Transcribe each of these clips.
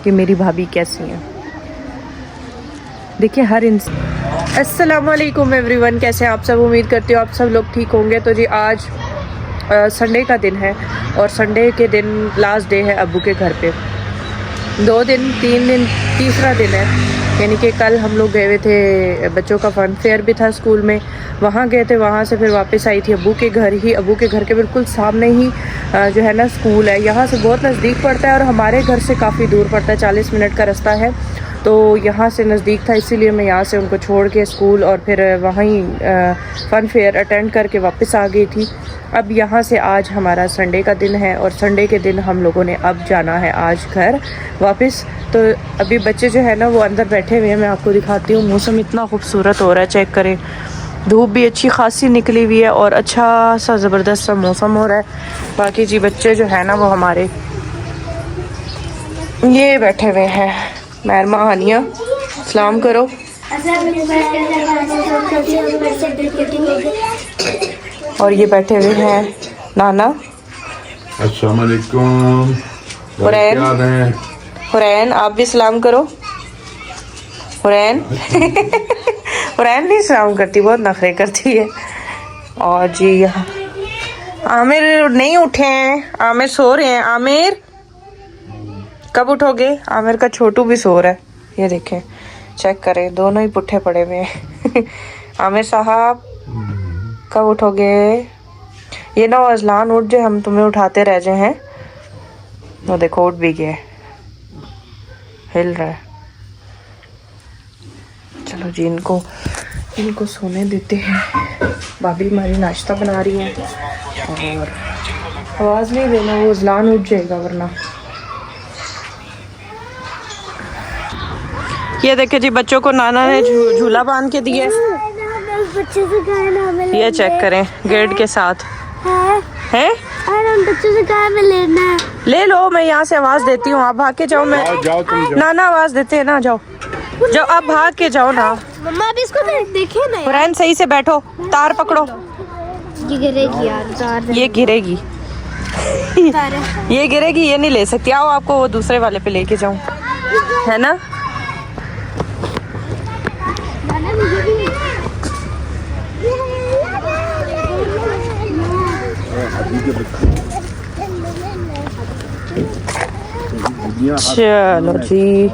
کہ میری بھابھی کیسی ہیں. دیکھیں ہر السلام علیکم ایوری ون، کیسے ہیں آپ سب؟ امید کرتی ہوں آپ سب لوگ ٹھیک ہوں گے. تو جی آج سنڈے کا دن ہے اور سنڈے کے دن لاسٹ ڈے ہے ابو کے گھر پہ. 2 دن 3 دن تیسرا دن ہے، یعنی کہ کل ہم لوگ گئے ہوئے تھے، بچوں کا فن فیئر بھی تھا اسکول میں، وہاں گئے تھے. وہاں سے پھر واپس آئی تھی ابو کے گھر ہی. ابو کے گھر کے بالکل سامنے ہی جو ہے نا اسکول ہے. یہاں سے بہت نزدیک پڑتا ہے اور ہمارے گھر سے کافی دور پڑتا ہے، 40 منٹ کا رستہ ہے. تو یہاں سے نزدیک تھا، اسی لیے میں یہاں سے ان کو چھوڑ کے اسکول اور پھر وہیں فن فیئر اٹینڈ کر کے واپس آ گئی تھی. اب یہاں سے آج ہمارا سنڈے کا دن ہے اور سنڈے کے دن ہم لوگوں نے اب جانا ہے آج گھر واپس. تو ابھی بچے جو ہے نا وہ اندر بیٹھے ہوئے ہیں، میں آپ کو دکھاتی ہوں. موسم اتنا خوبصورت ہو رہا ہے، چیک کریں. دھوپ بھی اچھی خاصی نکلی ہوئی ہے اور اچھا سا زبردست سا موسم ہو رہا ہے. باقی جی بچے جو ہے نا وہ ہمارے یہ بیٹھے ہوئے ہیں. محرمہ ہانیہ سلام کرو. اور یہ بیٹھے ہوئے ہیں نانا. السلام علیکم. حرین، حرین آپ بھی سلام کرو. حرین حرین نہیں سلام کرتی، بہت نخرے کرتی ہے. اور جی یہاں عامر نہیں اٹھے ہیں، عامر سو رہے ہیں. عامر کب اٹھو گے؟ عامر کا چھوٹو بھی سو رہا ہے، یہ دیکھیں چیک کریں، دونوں ہی پٹھے پڑے ہوئے ہیں. عامر صاحب کب اٹھو گے؟ یہ نہ ازلان اٹھ جائے ہم تمہیں اٹھاتے رہ جائیں ہیں. وہ دیکھو اٹھ بھی گئے، ہل رہا ہے. چلو جی ان کو سونے دیتے ہیں. بھابھی ہماری ناشتہ بنا رہی ہیں اور آواز نہیں دینا، وہ ازلان اٹھ جائے گا ورنہ. یہ دیکھیں جی بچوں کو نانا نے جھولا باندھ کے دیا. یہ چیک کریں گیٹ کے ساتھ ہے. لے لو، میں یہاں سے آواز دیتی ہوں، آپ بھاگ کے جاؤ. میں نانا آواز دیتے ہیں نا، جاؤ جاؤ آپ بھاگ کے جاؤ نا. قرآن صحیح سے بیٹھو، تار پکڑو. یہ گرے گی یار، یہ گرے گی، یہ گرے گی، یہ نہیں لے سکتی. آؤ آپ کو وہ دوسرے والے پہ لے کے جاؤں، ہے نا. چلو جی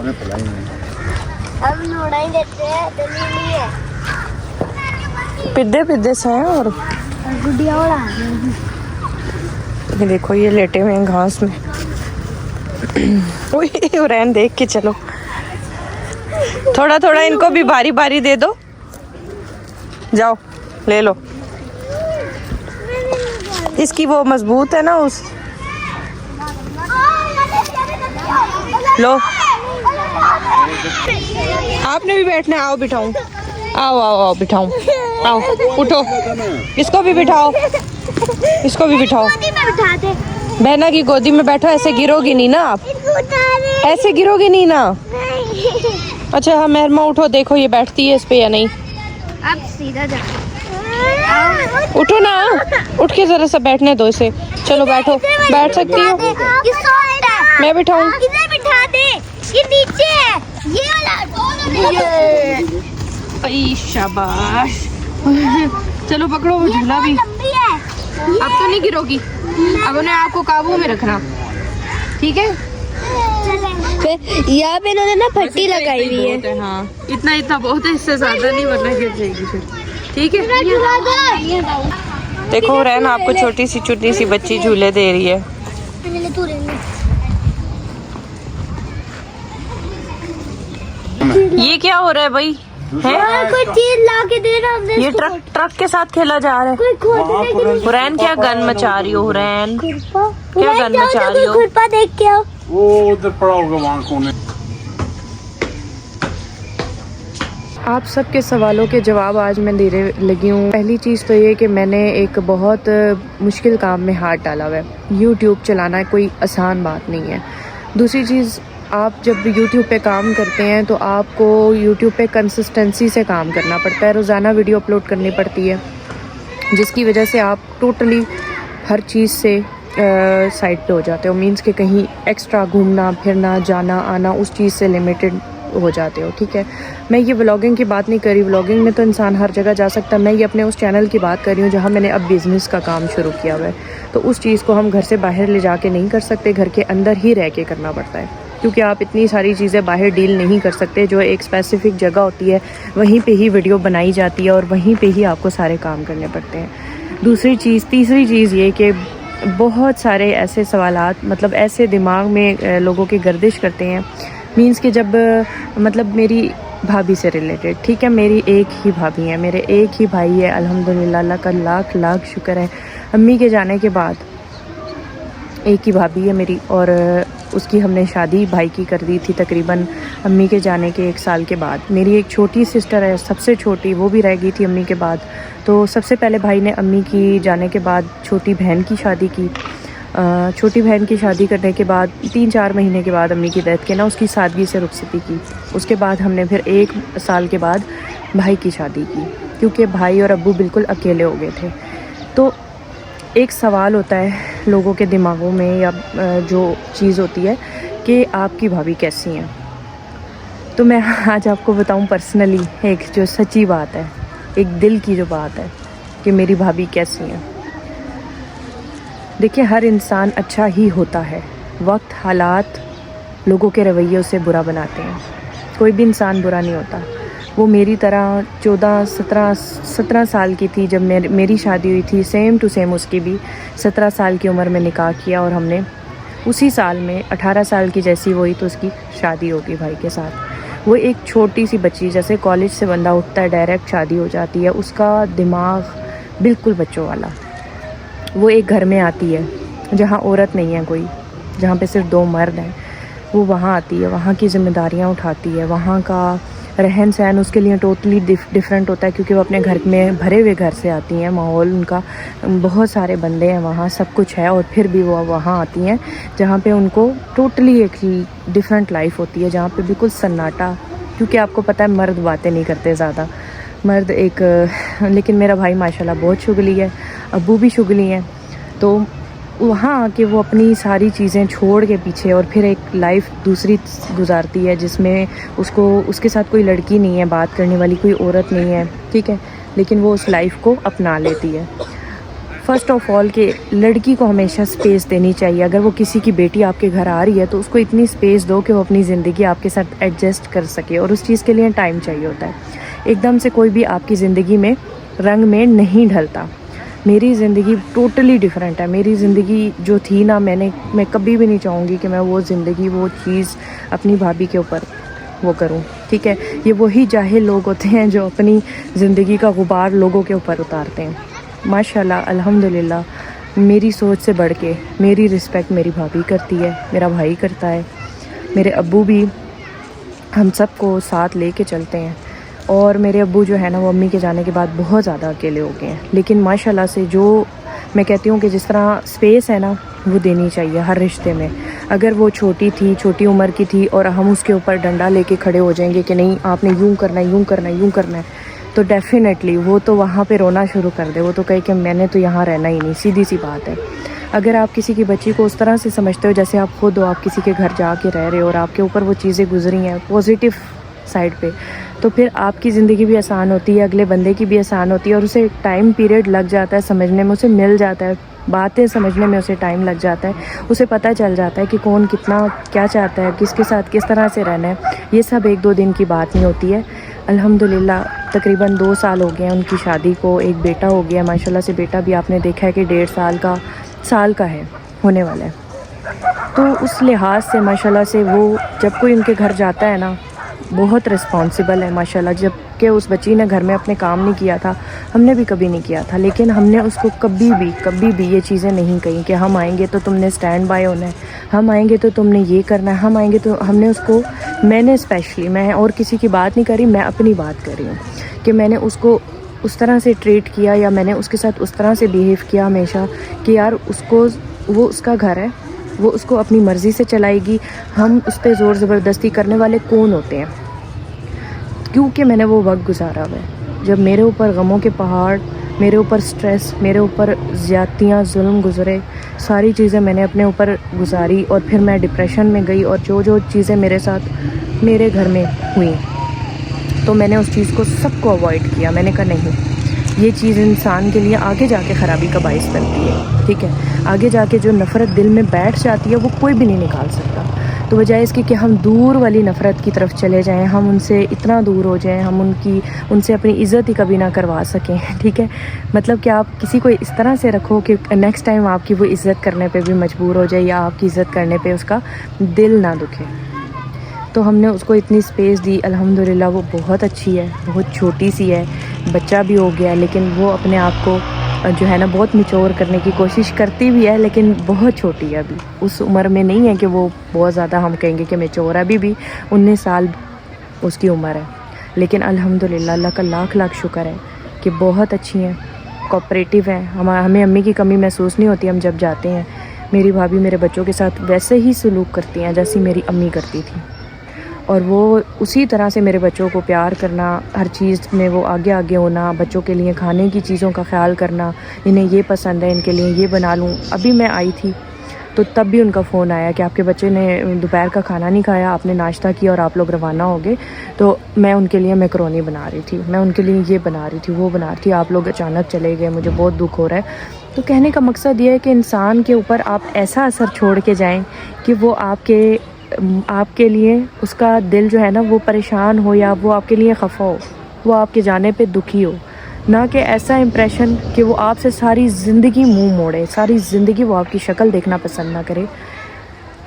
پدے سے ہیں. اور یہ دیکھو یہ لیٹے ہوئے ہیں گھاس میں. رین دیکھ کے چلو، تھوڑا تھوڑا ان کو بھی باری باری دے دو. جاؤ لے لو. اس کی وہ مضبوط ہے نا، اس لو. آپ نے بھی بیٹھنا ہے، آؤ بٹھاؤں. آؤ آؤ آؤ بٹھاؤں، آؤ اٹھو. اس کو بھی بٹھاؤ، اس کو بھی بٹھاؤ. بہنا کی گودی میں بیٹھو، ایسے گرو گی نہیں نا آپ، ایسے گرو گی نہیں نا. اچھا ہاں محرمہ اٹھو، دیکھو یہ بیٹھتی ہے اس پہ یا نہیں. اب سیدھا جا، اٹھو نا، اٹھ کے ذرا سا بیٹھنے دو اسے. چلو بیٹھو، بیٹھ سکتی ہو. میں بٹھاؤں؟ شاباش. چلو پکڑو وہ جھولا بھی. اب تو نہیں گرو گی، اب انہیں آپ کو قابو میں رکھنا، ٹھیک ہے. یہاں پہ انہوں نے نا پھٹی لگائی ہوئی ہے. ہاں اتنا بہت ہے، اس سے زیادہ نہیں ورنہ گر جائے گی پھر. ٹھیک ہے. دیکھو رین آپ کو چھوٹی سی بچی جھولے دے رہی ہے. یہ کیا ہو رہا ہے بھائی؟ کوئی چیز لا کے دے رہا، یہ ٹرک کے ساتھ کھیلا جا رہا ہے. حرین کیا گن مچا رہی ہو؟ حرین کیا گن مچا رہی ہو؟ دیکھ کے وہ ادھر پڑا ہوگا وہاں کونے. آپ سب کے سوالوں کے جواب آج میں دینے لگی ہوں. پہلی چیز تو یہ کہ میں نے ایک بہت مشکل کام میں ہاتھ ڈالا ہوا ہے. یوٹیوب چلانا کوئی آسان بات نہیں ہے. دوسری چیز، آپ جب یوٹیوب پہ کام کرتے ہیں تو آپ کو یوٹیوب پہ کنسسٹنسی سے کام کرنا پڑتا ہے. روزانہ ویڈیو اپلوڈ کرنی پڑتی ہے، جس کی وجہ سے آپ ٹوٹلی ہر چیز سے سائڈ پہ ہو جاتے ہو، مینس کہ کہیں ایکسٹرا گھومنا پھرنا جانا آنا اس چیز سے لمیٹڈ ہو جاتے ہو، ٹھیک ہے. میں یہ ولاگنگ کی بات نہیں کر رہی، ولاگنگ میں تو انسان ہر جگہ جا سکتا ہے. میں یہ اپنے اس چینل کی بات کر رہی ہوں جہاں میں نے اب بزنس کا کام شروع کیا ہوا ہے. تو اس چیز کو ہم گھر سے باہر لے جا کے نہیں کر سکتے، گھر کے اندر ہی رہ کے کرنا پڑتا ہے، کیونکہ آپ اتنی ساری چیزیں باہر ڈیل نہیں کر سکتے. جو ایک اسپیسیفک جگہ ہوتی ہے وہیں پہ ہی ویڈیو بنائی جاتی ہے اور وہیں پہ ہی آپ کو سارے کام کرنے پڑتے ہیں. تیسری چیز یہ کہ بہت سارے ایسے سوالات مطلب ایسے دماغ میں لوگوں کی گردش کرتے ہیں، مینس کہ جب مطلب میری بھابھی سے ریلیٹڈ، ٹھیک ہے، میری ایک ہی بھابھی ہے، میرے ایک ہی بھائی ہے، الحمدللہ، اللہ کا لاکھ لاکھ شکر ہے. امی کے جانے کے بعد ایک ہی بھابھی ہے میری، اور اس کی ہم نے شادی بھائی کی کر دی تھی تقریباً امی کے جانے کے 1 سال کے بعد. میری ایک چھوٹی سسٹر ہے، سب سے چھوٹی، وہ بھی رہ گئی تھی امی کے بعد. تو سب سے پہلے بھائی نے امی کی جانے کے بعد چھوٹی بہن کی شادی کی. چھوٹی بہن کی شادی کرنے کے بعد 3-4 مہینے کے بعد امی کی ڈیتھ کے نا اس کی سادگی سے رخصتی کی. اس کے بعد ہم نے پھر 1 سال کے بعد بھائی کی شادی کی، کیونکہ بھائی اور ابو بالکل اکیلے ہو گئے تھے. تو ایک سوال ہوتا ہے لوگوں کے دماغوں میں، یا جو چیز ہوتی ہے کہ آپ کی بھابھی کیسی ہیں. تو میں آج آپ کو بتاؤں پرسنلی ایک جو سچی بات ہے، ایک دل کی جو بات ہے کہ میری بھابھی کیسی ہیں. دیکھیں، ہر انسان اچھا ہی ہوتا ہے، وقت حالات لوگوں کے رویوں سے برا بناتے ہیں. کوئی بھی انسان برا نہیں ہوتا. وہ میری طرح 17 سال کی تھی جب میری شادی ہوئی تھی، سیم ٹو سیم اس کی بھی 17 سال کی عمر میں نکاح کیا، اور ہم نے اسی سال میں 18 سال کی جیسی ہوئی تو اس کی شادی ہوگی بھائی کے ساتھ. وہ ایک چھوٹی سی بچی، جیسے کالج سے بندہ اٹھتا ہے ڈائریکٹ شادی ہو جاتی ہے، اس کا دماغ بالکل بچوں والا. وہ ایک گھر میں آتی ہے جہاں عورت نہیں ہے کوئی، جہاں پہ صرف 2 مرد ہیں. وہ وہاں آتی ہے، وہاں کی ذمہ داریاں اٹھاتی ہے، وہاں کا رہن سہن اس کے لیے ٹوٹلی ڈفرینٹ ہوتا ہے، کیونکہ وہ اپنے گھر میں بھرے ہوئے گھر سے آتی ہیں. ماحول ان کا بہت سارے بندے ہیں، وہاں سب کچھ ہے، اور پھر بھی وہ وہاں آتی ہیں جہاں پہ ان کو ٹوٹلی ایک ڈفرینٹ لائف ہوتی ہے، جہاں پہ بالکل سناٹا. کیونکہ آپ کو پتہ ہے مرد باتیں نہیں کرتے زیادہ، مرد ایک لیکن میرا بھائی ماشاءاللہ بہت شغلی ہے، ابو بھی شغلی ہیں. تو وہاں آ کے وہ اپنی ساری چیزیں چھوڑ کے پیچھے اور پھر ایک لائف دوسری گزارتی ہے، جس میں اس کے ساتھ کوئی لڑکی نہیں ہے بات کرنے والی، کوئی عورت نہیں ہے، ٹھیک ہے، لیکن وہ اس لائف کو اپنا لیتی ہے. فرسٹ آف آل کہ لڑکی کو ہمیشہ اسپیس دینی چاہیے. اگر وہ کسی کی بیٹی آپ کے گھر آ رہی ہے تو اس کو اتنی اسپیس دو کہ وہ اپنی زندگی آپ کے ساتھ ایڈجسٹ کر سکے، اور اس چیز کے لیے ٹائم چاہیے ہوتا ہے. ایک دم سے کوئی بھی آپ کی زندگی میں رنگ میں نہیں ڈھلتا. میری زندگی ٹوٹلی ڈیفرنٹ ہے. میری زندگی جو تھی نا، میں کبھی بھی نہیں چاہوں گی کہ میں وہ زندگی وہ چیز اپنی بھابھی کے اوپر وہ کروں، ٹھیک ہے. یہ وہی جاہل لوگ ہوتے ہیں جو اپنی زندگی کا غبار لوگوں کے اوپر اتارتے ہیں. ماشاءاللہ الحمدللہ میری سوچ سے بڑھ کے میری رسپیکٹ میری بھابھی کرتی ہے، میرا بھائی کرتا ہے، میرے ابو بھی ہم سب کو ساتھ لے کے چلتے ہیں. اور میرے ابو جو ہے نا، وہ امی کے جانے کے بعد بہت زیادہ اکیلے ہو گئے ہیں. لیکن ماشاءاللہ سے جو میں کہتی ہوں کہ جس طرح اسپیس ہے نا، وہ دینی چاہیے ہر رشتے میں. اگر وہ چھوٹی عمر کی تھی اور ہم اس کے اوپر ڈنڈا لے کے کھڑے ہو جائیں گے کہ نہیں آپ نے یوں کرنا ہے، یوں کرنا ہے، یوں کرنا ہے، تو ڈیفینیٹلی وہ تو وہاں پہ رونا شروع کر دے. وہ تو کہے کہ میں نے تو یہاں رہنا ہی نہیں. سیدھی سی بات ہے. اگر آپ کسی کی بچی کو اس طرح سے سمجھتے ہو جیسے آپ خود ہو، آپ کسی کے گھر جا کے رہ رہے ہو اور آپ کے اوپر وہ چیزیں گزری ہیں پازیٹیو سائڈ پہ، تو پھر آپ کی زندگی بھی آسان ہوتی ہے، اگلے بندے کی بھی آسان ہوتی ہے، اور اسے ٹائم پیریڈ لگ جاتا ہے سمجھنے میں، اسے مل جاتا ہے، باتیں سمجھنے میں اسے ٹائم لگ جاتا ہے. اسے پتہ چل جاتا ہے کہ کون کتنا کیا چاہتا ہے، کس کے ساتھ کس طرح سے رہنا ہے. یہ سب 1-2 دن کی بات نہیں ہوتی ہے. الحمدللہ تقریباً 2 سال ہو گئے ہیں ان کی شادی کو. ایک بیٹا ہو گیا ماشاءاللہ سے. بیٹا بھی آپ نے دیکھا ہے کہ 1.5 سال کا ہے، ہونے والا ہے. تو اس لحاظ سے ماشاءاللہ سے وہ جب کوئی ان کے گھر جاتا ہے نا، بہت رسپانسیبل ہے ماشاءاللہ. جب کہ اس بچی نے گھر میں اپنے کام نہیں کیا تھا، ہم نے بھی کبھی نہیں کیا تھا، لیکن ہم نے اس کو کبھی بھی یہ چیزیں نہیں کہیں کہ ہم آئیں گے تو تم نے اسٹینڈ بائی ہونا ہے، ہم آئیں گے تو تم نے یہ کرنا ہے، ہم آئیں گے تو ہم نے اس کو، میں نے اسپیشلی، میں اور کسی کی بات نہیں کر رہی، میں اپنی بات کر رہی ہوں کہ میں نے اس کو اس طرح سے ٹریٹ کیا، یا میں نے اس کے ساتھ اس طرح سے بیہیو کیا ہمیشہ کہ یار اس کو، وہ اس کا گھر ہے، وہ اس کو اپنی مرضی سے چلائے گی. ہم اس پہ زور زبردستی کرنے والے کون ہوتے ہیں؟ کیونکہ میں نے وہ وقت گزارا ہوا ہے جب میرے اوپر غموں کے پہاڑ میرے اوپر سٹریس، میرے اوپر زیادتیاں، ظلم گزرے، ساری چیزیں میں نے اپنے اوپر گزاری، اور پھر میں ڈپریشن میں گئی، اور جو چیزیں میرے ساتھ میرے گھر میں ہوئیں تو میں نے اس چیز کو سب کو اوائڈ کیا. میں نے کہا نہیں، یہ چیز انسان کے لیے آگے جا کے خرابی کا باعث بنتی ہے. ٹھیک ہے، آگے جا کے جو نفرت دل میں بیٹھ جاتی ہے وہ کوئی بھی نہیں نکال سکتا. تو بجائے اس کی کہ ہم دور والی نفرت کی طرف چلے جائیں، ہم ان سے اتنا دور ہو جائیں، ہم ان سے اپنی عزت ہی کبھی نہ کروا سکیں. ٹھیک ہے، مطلب کہ آپ کسی کو اس طرح سے رکھو کہ نیکسٹ ٹائم آپ کی وہ عزت کرنے پہ بھی مجبور ہو جائے، یا آپ کی عزت کرنے پہ اس کا دل نہ دکھے. تو ہم نے اس کو اتنی اسپیس دی. الحمدللہ وہ بہت اچھی ہے، بہت چھوٹی سی ہے، بچہ بھی ہو گیا ہے، لیکن وہ اپنے آپ کو جو ہے نا بہت میچور کرنے کی کوشش کرتی بھی ہے، لیکن بہت چھوٹی ہے ابھی. اس عمر میں نہیں ہے کہ وہ بہت زیادہ ہم کہیں گے کہ میچور ہے. ابھی بھی 19 سال اس کی عمر ہے، لیکن الحمدللہ اللہ کا لاکھ لاکھ شکر ہے کہ بہت اچھی ہیں، کوآپریٹیو ہیں. ہمیں امی کی کمی محسوس نہیں ہوتی. ہم جب جاتے ہیں، میری بھابھی میرے بچوں کے ساتھ ویسے ہی سلوک کرتی ہیں جیسی میری امی کرتی تھی، اور وہ اسی طرح سے میرے بچوں کو پیار کرنا، ہر چیز میں وہ آگے ہونا، بچوں کے لیے کھانے کی چیزوں کا خیال کرنا، انہیں یہ پسند ہے، ان کے لیے یہ بنا لوں. ابھی میں آئی تھی تو تب بھی ان کا فون آیا کہ آپ کے بچے نے دوپہر کا کھانا نہیں کھایا، آپ نے ناشتہ کیا اور آپ لوگ روانہ ہو گئے. تو میں ان کے لیے میکرونی بنا رہی تھی، میں ان کے لیے یہ بنا رہی تھی، وہ بنا رہی تھی، آپ لوگ اچانک چلے گئے، مجھے بہت دکھ ہو رہا ہے. تو کہنے کا مقصد یہ ہے کہ انسان کے اوپر آپ ایسا اثر چھوڑ کے جائیں کہ وہ آپ کے لیے اس کا دل جو ہے نا وہ پریشان ہو، یا وہ آپ کے لیے خفا ہو، وہ آپ کے جانے پہ دکھی ہو، نہ کہ ایسا امپریشن کہ وہ آپ سے ساری زندگی منہ موڑے، ساری زندگی وہ آپ کی شکل دیکھنا پسند نہ کرے.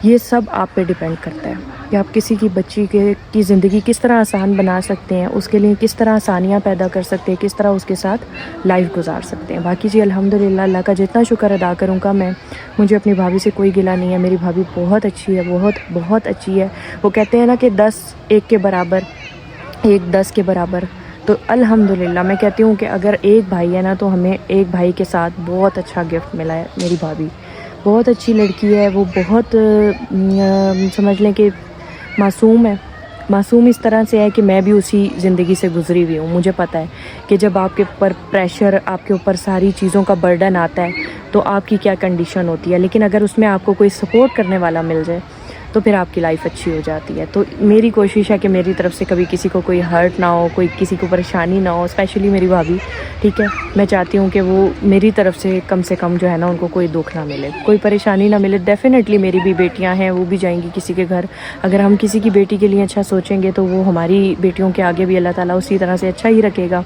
یہ سب آپ پہ ڈیپینڈ کرتا ہے کہ آپ کسی کی بچی کی زندگی کس طرح آسان بنا سکتے ہیں، اس کے لیے کس طرح آسانیاں پیدا کر سکتے ہیں، کس طرح اس کے ساتھ لائف گزار سکتے ہیں. باقی جی الحمدللہ اللہ کا جتنا شکر ادا کروں گا میں، مجھے اپنی بھابھی سے کوئی گلہ نہیں ہے. میری بھابھی بہت اچھی ہے، بہت اچھی ہے. وہ کہتے ہیں نا کہ 10 1 کے برابر، 1 10 کے برابر. تو الحمدللہ میں کہتی ہوں کہ اگر ایک بھائی ہے نا تو ہمیں ایک بھائی کے ساتھ بہت اچھا گفٹ ملا ہے. میری بھابھی بہت اچھی لڑکی ہے، وہ بہت سمجھ لیں کہ معصوم ہے. معصوم اس طرح سے ہے کہ میں بھی اسی زندگی سے گزری ہوئی ہوں. مجھے پتہ ہے کہ جب آپ کے اوپر پریشر، آپ کے اوپر ساری چیزوں کا برڈن آتا ہے تو آپ کی کیا کنڈیشن ہوتی ہے. لیکن اگر اس میں آپ کو کوئی سپورٹ کرنے والا مل جائے تو پھر آپ کی لائف اچھی ہو جاتی ہے. تو میری کوشش ہے کہ میری طرف سے کبھی کسی کو کوئی ہرٹ نہ ہو، کوئی کسی کو پریشانی نہ ہو، اسپیشلی میری بھابھی. ٹھیک ہے، میں چاہتی ہوں کہ وہ میری طرف سے کم جو ہے نا ان کو کوئی دکھ نہ ملے، کوئی پریشانی نہ ملے. ڈیفینیٹلی میری بھی بیٹیاں ہیں، وہ بھی جائیں گی کسی کے گھر. اگر ہم کسی کی بیٹی کے لیے اچھا سوچیں گے تو وہ ہماری بیٹیوں کے آگے بھی اللہ تعالیٰ اسی طرح سے اچھا ہی رکھے گا.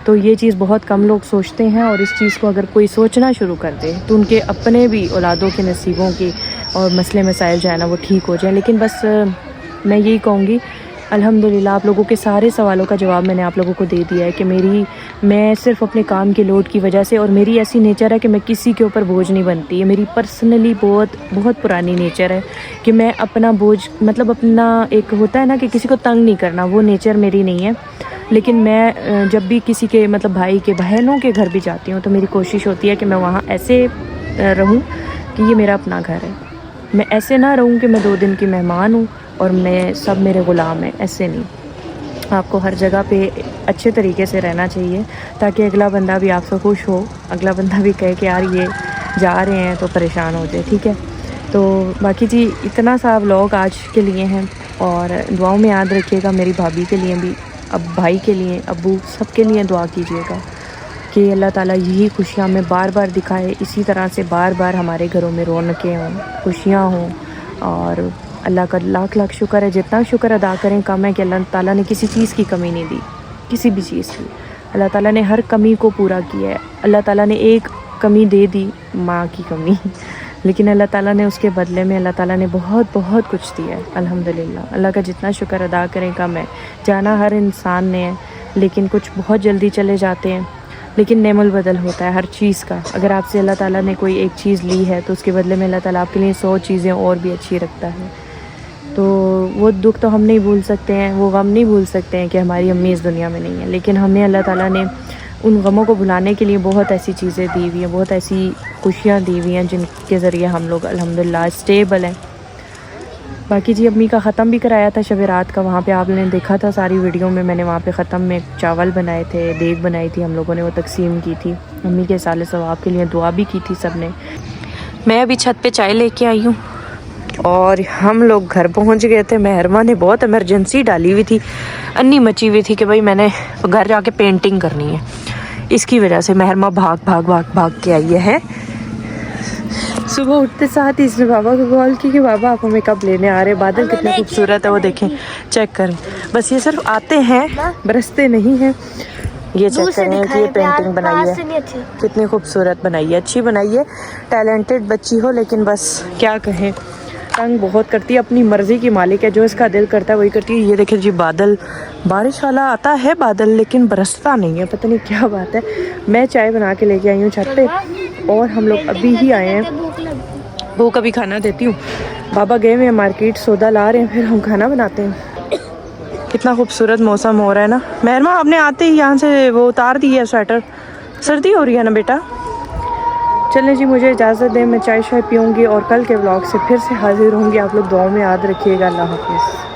تو یہ چیز بہت کم لوگ سوچتے ہیں، اور اس چیز کو اگر کوئی سوچنا شروع کر دے تو ان کے اپنے بھی اولادوں کے نصیبوں کی اور مسئلے مسائل جو ہے نا وہ ٹھیک ہو جائیں. لیکن بس میں یہی کہوں گی الحمدللہ آپ لوگوں کے سارے سوالوں کا جواب میں نے آپ لوگوں کو دے دیا ہے کہ میں صرف اپنے کام کے لوڈ کی وجہ سے، اور میری ایسی نیچر ہے کہ میں کسی کے اوپر بوجھ نہیں بنتی ہے. میری پرسنلی بہت پرانی نیچر ہے کہ میں اپنا بوجھ، مطلب اپنا ایک ہوتا ہے نا کہ کسی کو تنگ نہیں کرنا، وہ نیچر میری نہیں ہے. لیکن میں جب بھی کسی کے مطلب بھائی کے بہنوں کے گھر بھی جاتی ہوں تو میری کوشش ہوتی ہے کہ میں وہاں ایسے رہوں کہ یہ میرا اپنا گھر ہے. میں ایسے نہ رہوں کہ میں 2 دن کی مہمان ہوں اور میں سب میرے غلام ہیں. ایسے نہیں، آپ کو ہر جگہ پہ اچھے طریقے سے رہنا چاہیے تاکہ اگلا بندہ بھی آپ سے خوش ہو، اگلا بندہ بھی کہے کہ یار یہ جا رہے ہیں تو پریشان ہو جائے. ٹھیک ہے، تو باقی جی اتنا سا ولاگ آج کے لیے ہیں، اور دعاؤں میں یاد رکھیے گا. میری بھابھی کے لیے بھی، اب بھائی کے لیے، ابو سب کے لیے دعا کیجیے گا کہ اللہ تعالیٰ یہی خوشیاں ہمیں بار بار دکھائے، اسی طرح سے بار بار ہمارے گھروں میں رونقیں ہوں، خوشیاں ہوں. اور اللہ کا لاکھ لاکھ شکر ہے، جتنا شکر ادا کریں کم ہے کہ اللہ تعالیٰ نے کسی چیز کی کمی نہیں دی، کسی بھی چیز کی. اللہ تعالیٰ نے ہر کمی کو پورا کیا ہے. اللہ تعالیٰ نے ایک کمی دے دی، ماں کی کمی، لیکن اللہ تعالیٰ نے اس کے بدلے میں اللہ تعالیٰ نے بہت کچھ دیا ہے. الحمدللہ اللہ کا جتنا شکر ادا کریں کم ہے. جانا ہر انسان نے ہے، لیکن کچھ بہت جلدی چلے جاتے ہیں. لیکن نعم البدل ہوتا ہے ہر چیز کا. اگر آپ سے اللہ تعالیٰ نے کوئی ایک چیز لی ہے تو اس کے بدلے میں اللہ تعالیٰ آپ کے لیے 100 چیزیں اور بھی اچھی رکھتا ہے. تو وہ دکھ تو ہم نہیں بھول سکتے ہیں، وہ غم نہیں بھول سکتے ہیں کہ ہماری امی اس دنیا میں نہیں ہے، لیکن ہمیں اللہ تعالیٰ نے ان غموں کو بھلانے کے لیے بہت ایسی چیزیں دی ہوئی ہیں، بہت ایسی خوشیاں دی ہوئی ہیں جن کے ذریعے ہم لوگ الحمدللہ اسٹیبل ہیں. باقی جی امی کا ختم بھی کرایا تھا شب رات کا، وہاں پہ آپ نے دیکھا تھا ساری ویڈیو میں، میں نے وہاں پہ ختم میں چاول بنائے تھے، دیگ بنائی تھی، ہم لوگوں نے وہ تقسیم کی تھی، امی کے سال ثواب کے لیے دعا بھی کی تھی سب نے۔ میں ابھی چھت پہ چائے لے کے آئی ہوں اور ہم لوگ گھر پہنچ گئے تھے۔ مہرمہ نے بہت ایمرجنسی ڈالی ہوئی تھی، انی مچی ہوئی تھی کہ بھائی میں نے گھر جا کے پینٹنگ کرنی ہے، اس کی وجہ سے مہرمہ بھاگ کے آئی ہے۔ صبح اٹھتے ساتھ ہی اس نے بابا کو کال کی کہ بابا آپ ہمیں کب لینے آ رہے، بادل کتنے خوبصورت ہے وہ دیکھیں، چیک کریں، بس یہ صرف آتے ہیں برستے نہیں ہیں۔ یہ چیک کریں کہ یہ پینٹنگ بنائی ہے کتنی خوبصورت بنائی ہے، اچھی بنائی ہے، ٹیلنٹڈ بچی ہو، لیکن بس کیا کہیں تنگ بہت کرتی ہے، اپنی مرضی کی مالک ہے، جو اس کا دل کرتا ہے وہی کرتی ہے۔ یہ دیکھیں جی بادل، بارش والا آتا ہے بادل لیکن برستا نہیں ہے، پتہ نہیں کیا بات ہے۔ میں چائے بنا کے لے کے آئی ہوں چھت پہ اور ہم لوگ ابھی ہی آئے ہیں، وہ کبھی کھانا دیتی ہوں، بابا گئے ہوئے ہیں مارکیٹ، سودا لا رہے ہیں، پھر ہم کھانا بناتے ہیں۔ کتنا خوبصورت موسم ہو رہا ہے نا۔ مہرمہ آپ نے آتے ہی یہاں سے وہ اتار دی ہے سویٹر، سردی ہو رہی ہے نا بیٹا۔ چلیں جی مجھے اجازت دیں، میں چائے شائے پیوں گی اور کل کے ولاگ سے پھر سے حاضر ہوں گی۔ آپ لوگ دعاؤں میں یاد رکھیے گا۔ اللہ حافظ۔